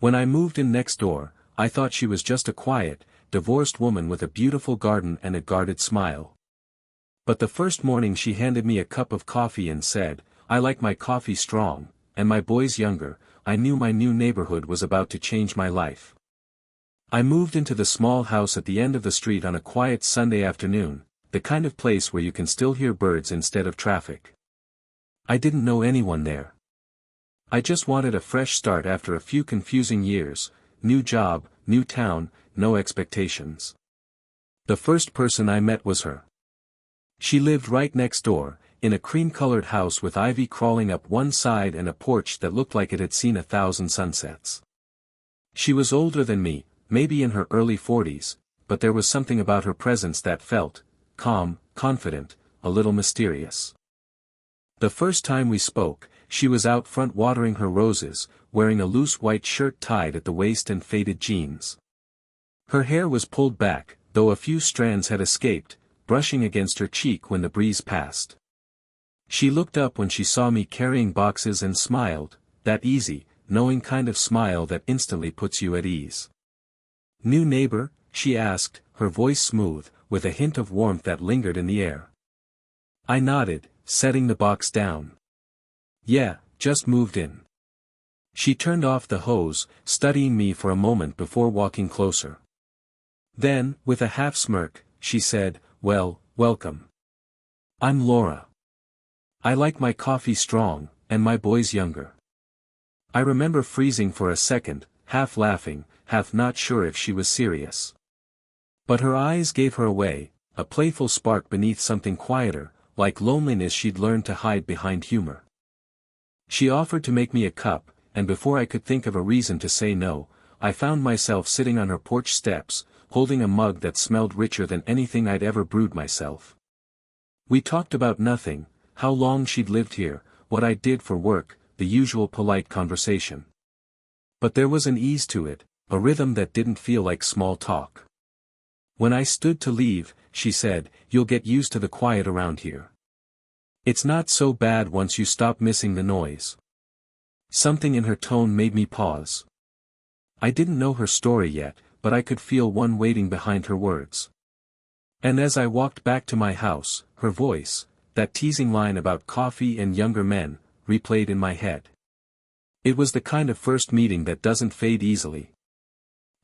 When I moved in next door, I thought she was just a quiet, divorced woman with a beautiful garden and a guarded smile. But the first morning she handed me a cup of coffee and said, "I like my coffee strong, and my boys younger," I knew my new neighborhood was about to change my life. I moved into the small house at the end of the street on a quiet Sunday afternoon, the kind of place where you can still hear birds instead of traffic. I didn't know anyone there. I just wanted a fresh start after a few confusing years, new job, new town, no expectations. The first person I met was her. She lived right next door, in a cream-colored house with ivy crawling up one side and a porch that looked like it had seen 1,000 sunsets. She was older than me, maybe in her early 40s, but there was something about her presence that felt calm, confident, a little mysterious. The first time we spoke, she was out front watering her roses, wearing a loose white shirt tied at the waist and faded jeans. Her hair was pulled back, though a few strands had escaped, brushing against her cheek when the breeze passed. She looked up when she saw me carrying boxes and smiled, that easy, knowing kind of smile that instantly puts you at ease. "New neighbor?" she asked, her voice smooth, with a hint of warmth that lingered in the air. I nodded, setting the box down. "Yeah, just moved in." She turned off the hose, studying me for a moment before walking closer. Then, with a half smirk, she said, "Well, welcome. I'm Laura. I like my coffee strong, and my boys younger." I remember freezing for a second, half laughing, half not sure if she was serious. But her eyes gave her away, a playful spark beneath something quieter, like loneliness she'd learned to hide behind humor. She offered to make me a cup, and before I could think of a reason to say no, I found myself sitting on her porch steps, holding a mug that smelled richer than anything I'd ever brewed myself. We talked about nothing, how long she'd lived here, what I did for work, the usual polite conversation. But there was an ease to it, a rhythm that didn't feel like small talk. When I stood to leave, she said, "You'll get used to the quiet around here. It's not so bad once you stop missing the noise." Something in her tone made me pause. I didn't know her story yet, but I could feel one waiting behind her words. And as I walked back to my house, her voice, that teasing line about coffee and younger men, replayed in my head. It was the kind of first meeting that doesn't fade easily.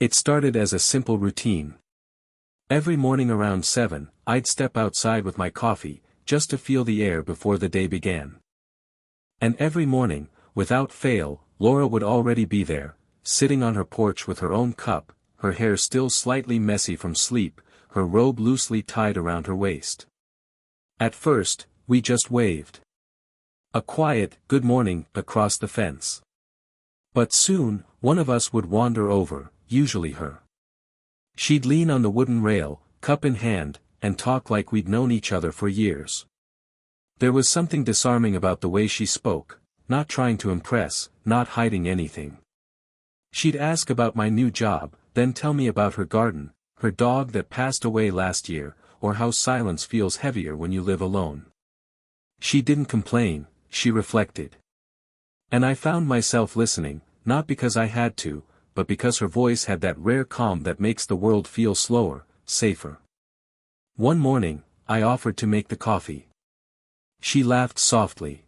It started as a simple routine. Every morning around 7, I'd step outside with my coffee, just to feel the air before the day began. And every morning, without fail, Laura would already be there, sitting on her porch with her own cup, her hair still slightly messy from sleep, her robe loosely tied around her waist. At first, we just waved. A quiet, "good morning," across the fence. But soon, one of us would wander over, usually her. She'd lean on the wooden rail, cup in hand, and talk like we'd known each other for years. There was something disarming about the way she spoke, not trying to impress, not hiding anything. She'd ask about my new job, then tell me about her garden, her dog that passed away last year, or how silence feels heavier when you live alone. She didn't complain, she reflected. And I found myself listening, not because I had to, but because her voice had that rare calm that makes the world feel slower, safer. One morning, I offered to make the coffee. She laughed softly.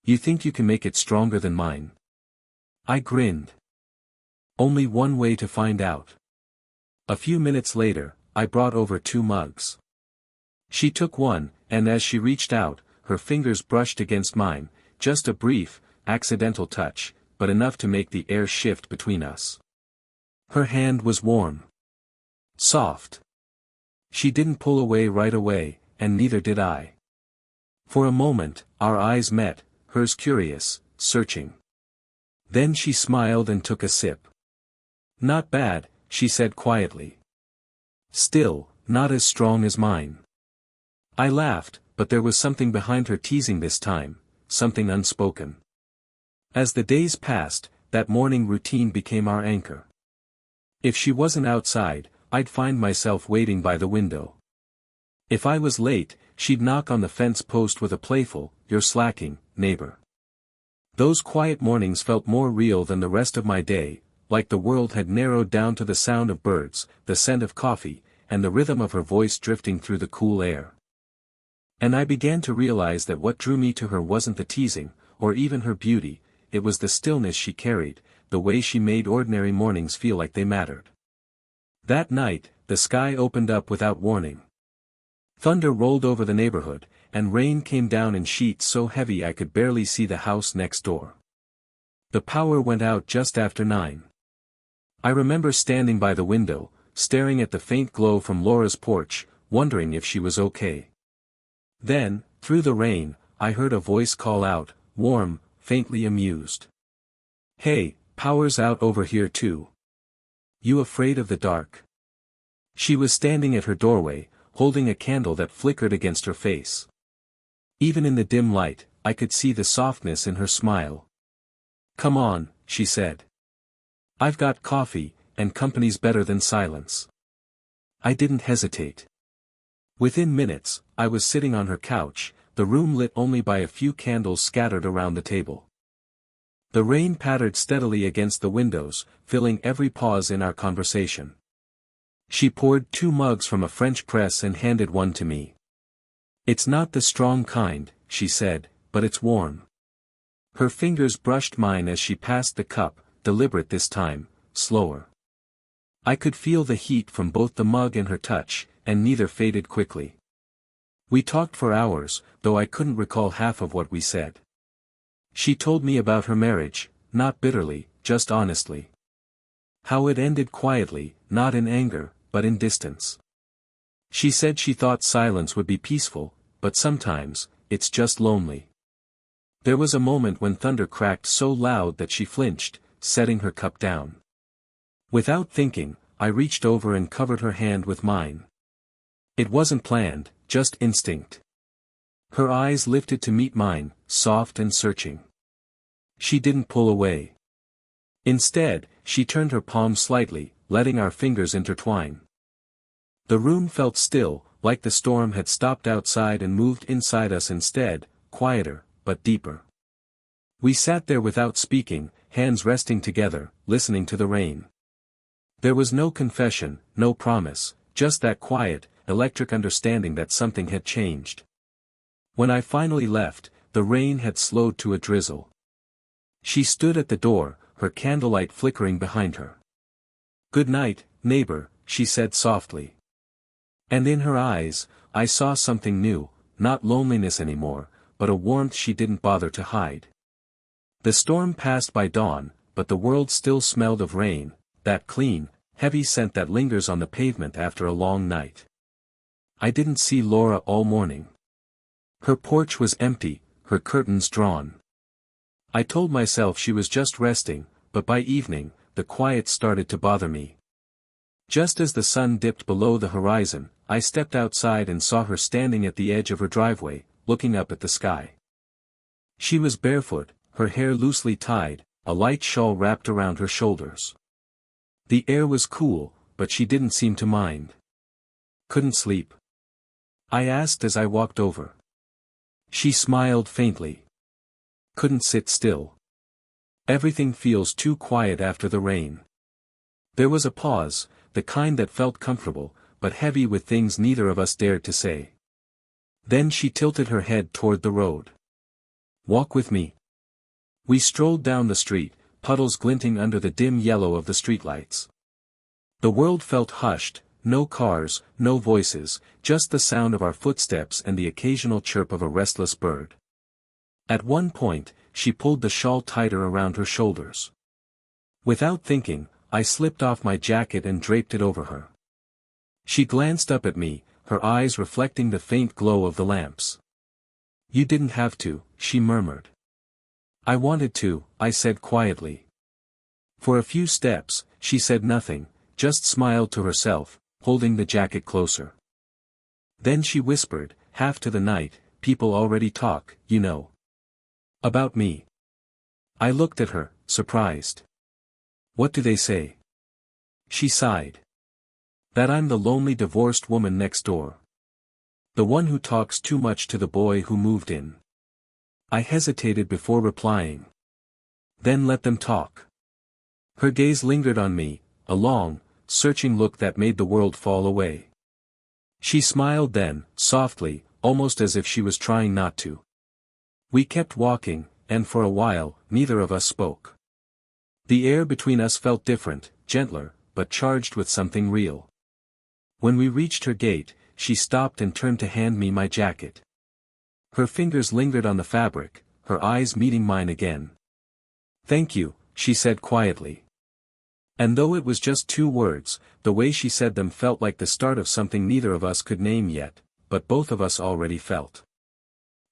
"You think you can make it stronger than mine?" I grinned. "Only one way to find out." A few minutes later, I brought over 2 mugs. She took one, and as she reached out, her fingers brushed against mine, just a brief, accidental touch, but enough to make the air shift between us. Her hand was warm. Soft. She didn't pull away right away, and neither did I. For a moment, our eyes met, hers curious, searching. Then she smiled and took a sip. "Not bad," she said quietly. "Still, not as strong as mine." I laughed, but there was something behind her teasing this time, something unspoken. As the days passed, that morning routine became our anchor. If she wasn't outside, I'd find myself waiting by the window. If I was late, she'd knock on the fence post with a playful, "You're slacking, neighbor." Those quiet mornings felt more real than the rest of my day, like the world had narrowed down to the sound of birds, the scent of coffee, and the rhythm of her voice drifting through the cool air. And I began to realize that what drew me to her wasn't the teasing, or even her beauty, it was the stillness she carried, the way she made ordinary mornings feel like they mattered. That night, the sky opened up without warning. Thunder rolled over the neighborhood, and rain came down in sheets so heavy I could barely see the house next door. The power went out just after 9. I remember standing by the window, staring at the faint glow from Laura's porch, wondering if she was okay. Then, through the rain, I heard a voice call out, warm, faintly amused. "Hey, power's out over here too. You afraid of the dark?" She was standing at her doorway, holding a candle that flickered against her face. Even in the dim light, I could see the softness in her smile. "Come on," she said. "I've got coffee, and company's better than silence." I didn't hesitate. Within minutes, I was sitting on her couch, the room lit only by a few candles scattered around the table. The rain pattered steadily against the windows, filling every pause in our conversation. She poured 2 mugs from a French press and handed one to me. "It's not the strong kind," she said, "but it's warm." Her fingers brushed mine as she passed the cup, deliberate this time, slower. I could feel the heat from both the mug and her touch, and neither faded quickly. We talked for hours, though I couldn't recall half of what we said. She told me about her marriage, not bitterly, just honestly. How it ended quietly, not in anger, but in distance. She said she thought silence would be peaceful, but sometimes, it's just lonely. There was a moment when thunder cracked so loud that she flinched, setting her cup down. Without thinking, I reached over and covered her hand with mine. It wasn't planned, just instinct. Her eyes lifted to meet mine, soft and searching. She didn't pull away. Instead, she turned her palm slightly, letting our fingers intertwine. The room felt still, like the storm had stopped outside and moved inside us instead, quieter, but deeper. We sat there without speaking, hands resting together, listening to the rain. There was no confession, no promise, just that quiet, electric understanding that something had changed. When I finally left, the rain had slowed to a drizzle. She stood at the door, her candlelight flickering behind her. "Good night, neighbor," she said softly. And in her eyes, I saw something new, not loneliness anymore, but a warmth she didn't bother to hide. The storm passed by dawn, but the world still smelled of rain, that clean, heavy scent that lingers on the pavement after a long night. I didn't see Laura all morning. Her porch was empty, her curtains drawn. I told myself she was just resting, but by evening, the quiet started to bother me. Just as the sun dipped below the horizon, I stepped outside and saw her standing at the edge of her driveway, looking up at the sky. She was barefoot, her hair loosely tied, a light shawl wrapped around her shoulders. The air was cool, but she didn't seem to mind. "Couldn't sleep?" I asked as I walked over. She smiled faintly. "Couldn't sit still. Everything feels too quiet after the rain." There was a pause, the kind that felt comfortable, but heavy with things neither of us dared to say. Then she tilted her head toward the road. "Walk with me." We strolled down the street, puddles glinting under the dim yellow of the streetlights. The world felt hushed, no cars, no voices, just the sound of our footsteps and the occasional chirp of a restless bird. At one point, she pulled the shawl tighter around her shoulders. Without thinking, I slipped off my jacket and draped it over her. She glanced up at me, her eyes reflecting the faint glow of the lamps. "You didn't have to," she murmured. "I wanted to," I said quietly. For a few steps, she said nothing, just smiled to herself, holding the jacket closer. Then she whispered, half to the night, "People already talk, you know. About me." I looked at her, surprised. "What do they say?" She sighed. "That I'm the lonely divorced woman next door. The one who talks too much to the boy who moved in." I hesitated before replying. "Then let them talk. Her gaze lingered on me, a long, searching look that made the world fall away. She smiled then, softly, almost as if she was trying not to. We kept walking, and for a while, neither of us spoke. The air between us felt different, gentler, but charged with something real. When we reached her gate, she stopped and turned to hand me my jacket. Her fingers lingered on the fabric, her eyes meeting mine again. "Thank you," she said quietly. And though it was just 2 words, the way she said them felt like the start of something neither of us could name yet, but both of us already felt.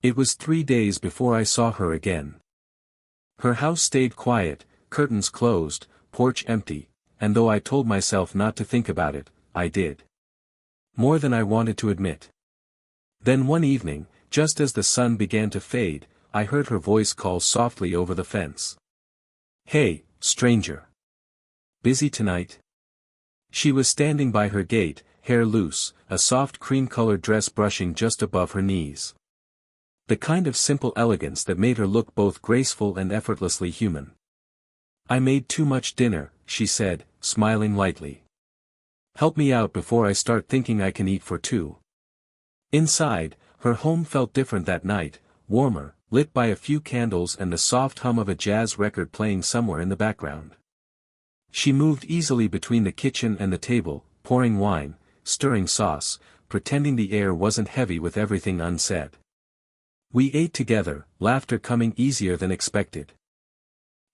It was 3 days before I saw her again. Her house stayed quiet, curtains closed, porch empty, and though I told myself not to think about it, I did. More than I wanted to admit. Then one evening, just as the sun began to fade, I heard her voice call softly over the fence. "Hey, stranger. Busy tonight?" She was standing by her gate, hair loose, a soft cream-colored dress brushing just above her knees. The kind of simple elegance that made her look both graceful and effortlessly human. "I made too much dinner," she said, smiling lightly. "Help me out before I start thinking I can eat for 2. Inside, her home felt different that night, warmer, lit by a few candles and the soft hum of a jazz record playing somewhere in the background. She moved easily between the kitchen and the table, pouring wine, stirring sauce, pretending the air wasn't heavy with everything unsaid. We ate together, laughter coming easier than expected.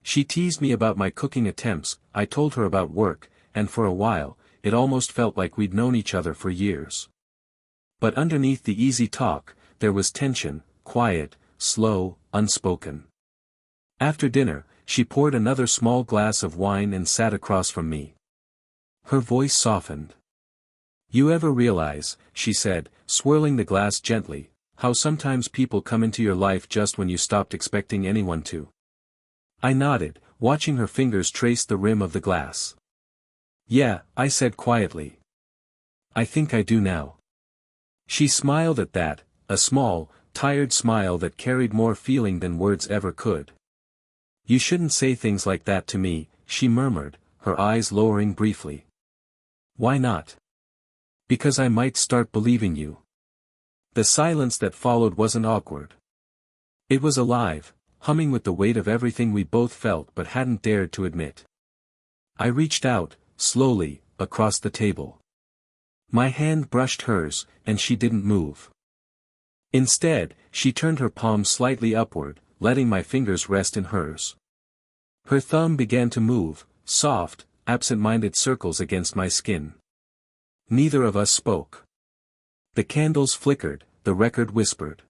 She teased me about my cooking attempts, I told her about work, and for a while, it almost felt like we'd known each other for years. But underneath the easy talk, there was tension, quiet, slow, unspoken. After dinner, she poured another small glass of wine and sat across from me. Her voice softened. "You ever realize," she said, swirling the glass gently, "how sometimes people come into your life just when you stopped expecting anyone to?" I nodded, watching her fingers trace the rim of the glass. "Yeah," I said quietly. "I think I do now." She smiled at that, a small, tired smile that carried more feeling than words ever could. "You shouldn't say things like that to me," she murmured, her eyes lowering briefly. "Why not?" "Because I might start believing you." The silence that followed wasn't awkward. It was alive, humming with the weight of everything we both felt but hadn't dared to admit. I reached out, slowly, across the table. My hand brushed hers, and she didn't move. Instead, she turned her palm slightly upward, letting my fingers rest in hers. Her thumb began to move, soft, absent-minded circles against my skin. Neither of us spoke. The candles flickered, the record whispered.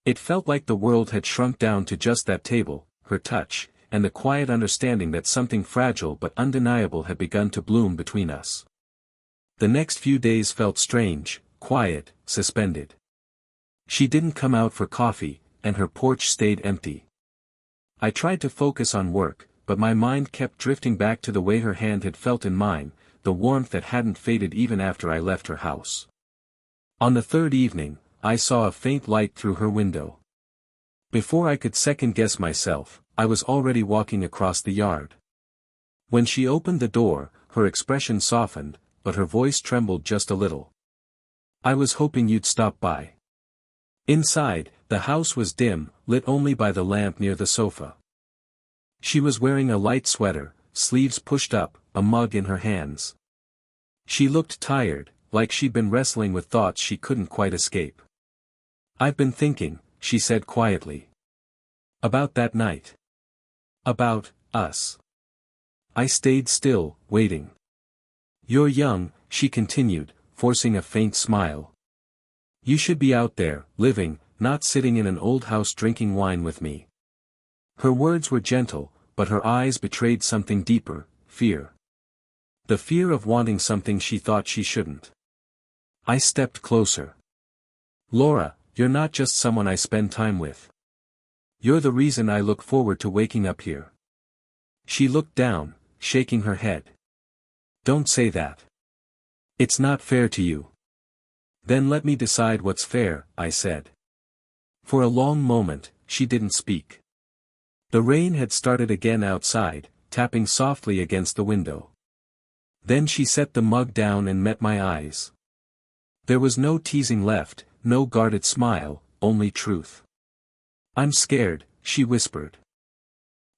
It felt like the world had shrunk down to just that table, her touch, and the quiet understanding that something fragile but undeniable had begun to bloom between us. The next few days felt strange, quiet, suspended. She didn't come out for coffee, and her porch stayed empty. I tried to focus on work, but my mind kept drifting back to the way her hand had felt in mine, the warmth that hadn't faded even after I left her house. On the 3rd evening, I saw a faint light through her window. Before I could second-guess myself, I was already walking across the yard. When she opened the door, her expression softened, but her voice trembled just a little. "I was hoping you'd stop by." Inside, the house was dim, lit only by the lamp near the sofa. She was wearing a light sweater, sleeves pushed up, a mug in her hands. She looked tired, like she'd been wrestling with thoughts she couldn't quite escape. "I've been thinking," she said quietly. "About that night. About us." I stayed still, waiting. "You're young," she continued, forcing a faint smile. "You should be out there, living, not sitting in an old house drinking wine with me." Her words were gentle, but her eyes betrayed something deeper, fear. The fear of wanting something she thought she shouldn't. I stepped closer. "Laura, you're not just someone I spend time with. You're the reason I look forward to waking up here." She looked down, shaking her head. "Don't say that. It's not fair to you." "Then let me decide what's fair," I said. For a long moment, she didn't speak. The rain had started again outside, tapping softly against the window. Then she set the mug down and met my eyes. There was no teasing left, no guarded smile, only truth. "I'm scared," she whispered.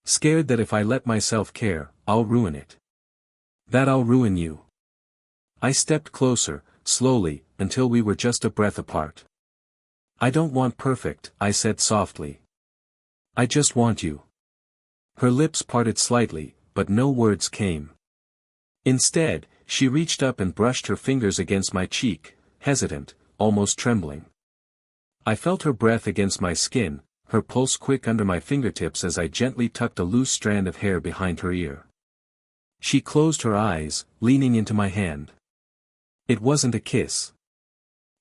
"Scared that if I let myself care, I'll ruin it. That I'll ruin you." I stepped closer, slowly, until we were just a breath apart. "I don't want perfect," I said softly. "I just want you." Her lips parted slightly, but no words came. Instead, she reached up and brushed her fingers against my cheek, hesitant, almost trembling. I felt her breath against my skin, her pulse quick under my fingertips as I gently tucked a loose strand of hair behind her ear. She closed her eyes, leaning into my hand. It wasn't a kiss.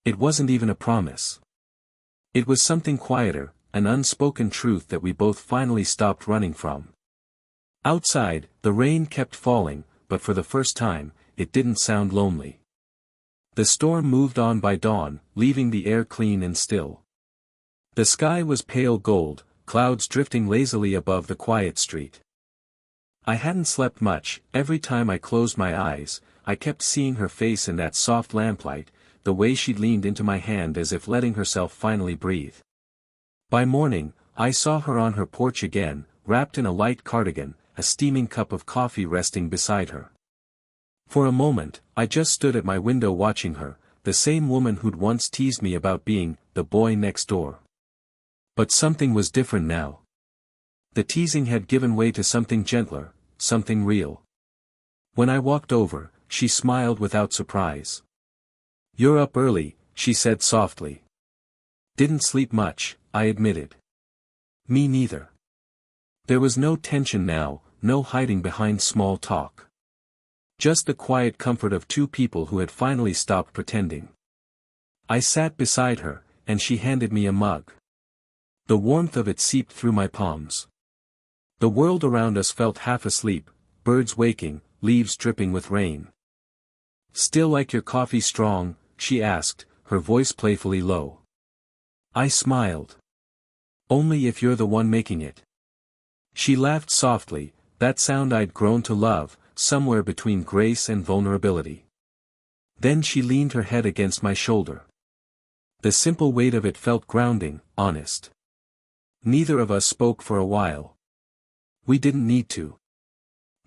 It wasn't even a promise. It was something quieter, an unspoken truth that we both finally stopped running from. Outside, the rain kept falling, but for the first time, it didn't sound lonely. The storm moved on by dawn, leaving the air clean and still. The sky was pale gold, clouds drifting lazily above the quiet street. I hadn't slept much. Every time I closed my eyes, I kept seeing her face in that soft lamplight, the way she leaned into my hand as if letting herself finally breathe. By morning, I saw her on her porch again, wrapped in a light cardigan, a steaming cup of coffee resting beside her. For a moment, I just stood at my window watching her, the same woman who'd once teased me about being the boy next door. But something was different now. The teasing had given way to something gentler, something real. When I walked over, she smiled without surprise. "You're up early," she said softly. "Didn't sleep much," I admitted. "Me neither." There was no tension now, no hiding behind small talk. Just the quiet comfort of two people who had finally stopped pretending. I sat beside her, and she handed me a mug. The warmth of it seeped through my palms. The world around us felt half asleep, birds waking, leaves dripping with rain. "Still like your coffee strong?" she asked, her voice playfully low. I smiled. "Only if you're the one making it." She laughed softly, that sound I'd grown to love, somewhere between grace and vulnerability. Then she leaned her head against my shoulder. The simple weight of it felt grounding, honest. Neither of us spoke for a while. We didn't need to.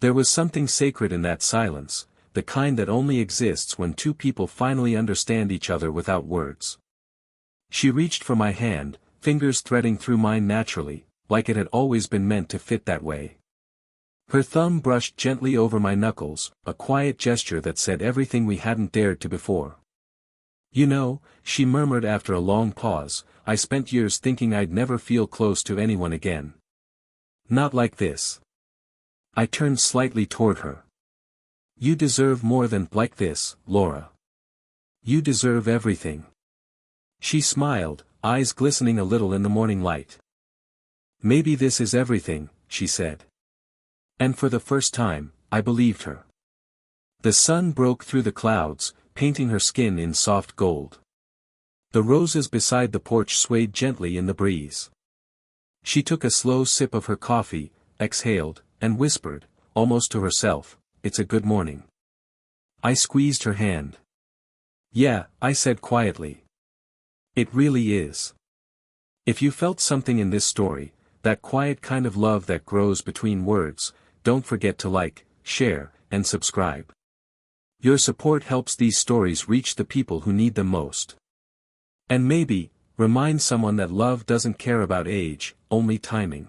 There was something sacred in that silence, the kind that only exists when two people finally understand each other without words. She reached for my hand, fingers threading through mine naturally, like it had always been meant to fit that way. Her thumb brushed gently over my knuckles, a quiet gesture that said everything we hadn't dared to before. "You know," she murmured after a long pause, "I spent years thinking I'd never feel close to anyone again. Not like this." I turned slightly toward her. "You deserve more than like this, Laura. You deserve everything." She smiled, eyes glistening a little in the morning light. "Maybe this is everything," she said. And for the first time, I believed her. The sun broke through the clouds, painting her skin in soft gold. The roses beside the porch swayed gently in the breeze. She took a slow sip of her coffee, exhaled, and whispered, almost to herself, "It's a good morning." I squeezed her hand. "Yeah," I said quietly. "It really is." If you felt something in this story, that quiet kind of love that grows between words, don't forget to like, share, and subscribe. Your support helps these stories reach the people who need them most. And maybe, remind someone that love doesn't care about age, only timing.